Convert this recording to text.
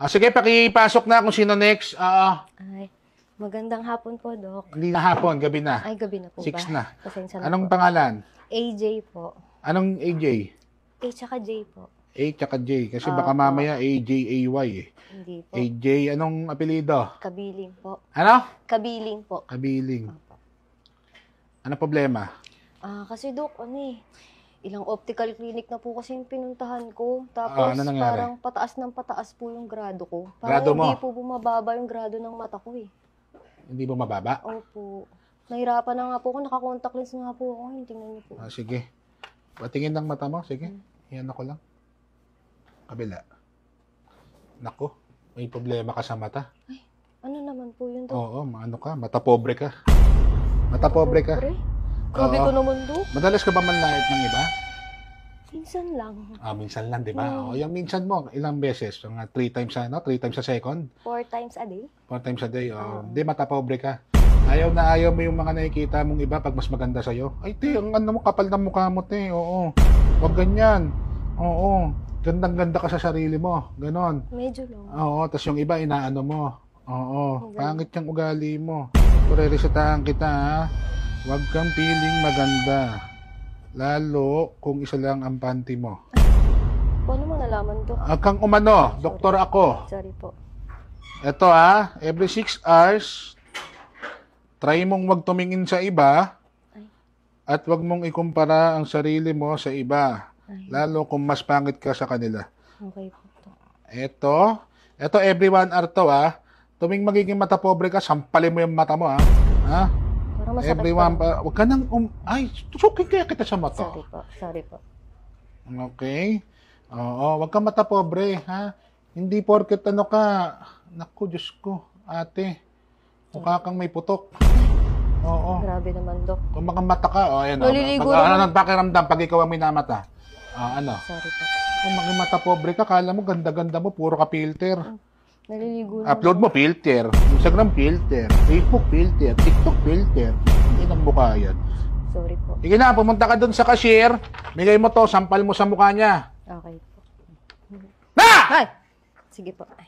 Sige, pakipasok na kung sino next. Ay, magandang hapon po, Doc. Hindi na hapon, gabi na. Ay, gabi na po 6 ba? na. Pasensya na Anong po. pangalan? AJ po. Anong AJ? A tsaka J po. A tsaka J. Kasi baka mamaya AJ-AY eh. Hindi po. AJ, anong apelido? Kabiling po. Ano? Kabiling po. Kabiling. Opo. Ano problema? Kasi Doc, ilang optical clinic na po kasi yung pinuntahan ko. Tapos ano nangyari? parang pataas ng pataas po yung grado ko. Grado Parang mo? hindi po bumababa yung grado ng mata ko eh. Hindi ba mababa? Opo. Nahirapan na nga po ako. Naka-contact lens nga po ako. Tingnan niyo po. Sige. Patingin ng mata mo. Sige. Yan ako lang. Kabila. Nako. May problema ka sa mata. Ano naman po yun, Doc? Oo, ano ka? Mata pobre ka. Mata pobre ka. Grabe ko naman, Doc. Madalas ka ba manlait ng iba? Minsan lang. Minsan lang, di ba? Yung minsan mo, ilang beses? Mga 3 times sa 3 times sa second? 4 times a day? 4 times a day. Hindi, mata pobre ka. Ayaw na ayaw mo yung mga nakikita mong iba pag mas maganda sa'yo. Ay, ang ano mo, kapal ng mukha mo, te. Oo. Huwag ganyan. Oo. Gandang-ganda ka sa sarili mo. Ganon. Medyo lang. Oo. Tapos yung iba, inaano mo. Oo. Pangit yung ugali mo. Re-resetahan kita, ha. Huwag kang piling maganda. Lalo kung isa lang ang panty mo. Paano mo nalaman to? Huwag kang umano. Doktor ako. Sorry po. Ito every 6 hours, try mong wag tumingin sa iba at wag mong ikumpara ang sarili mo sa iba. Lalo kung mas pangit ka sa kanila. Okay po to. Ito every 1 hour to Tuming magiging mata pobre ka, sampalin mo yung mata mo ha. Parang masakit Everyone pa. wag ka nang ay, tusukin kaya kita sa mata. Sorry po. Okay? Oo, wag ka mata pobre, ha? Hindi porket ano ka. Naku, Diyos ko, ate. Mukha kang may putok. Oo. Grabe naman, Doc. Kung makamata ka, ayan. Naliligo Ano naman. ng pakiramdam pag ikaw ang minamata? Ano? Sorry po. Kung mata pobre ka, kala mo ganda-ganda mo, puro ka filter. Naliligo na. Upload mo filter, Instagram filter, Facebook filter, TikTok filter. Hindi nang mukha yan. Sorry po. Sige na, pumunta ka dun sa cashier, bigay mo to, sampal mo sa mukha niya. Okay po. Na! Ay! Sige po. Ay.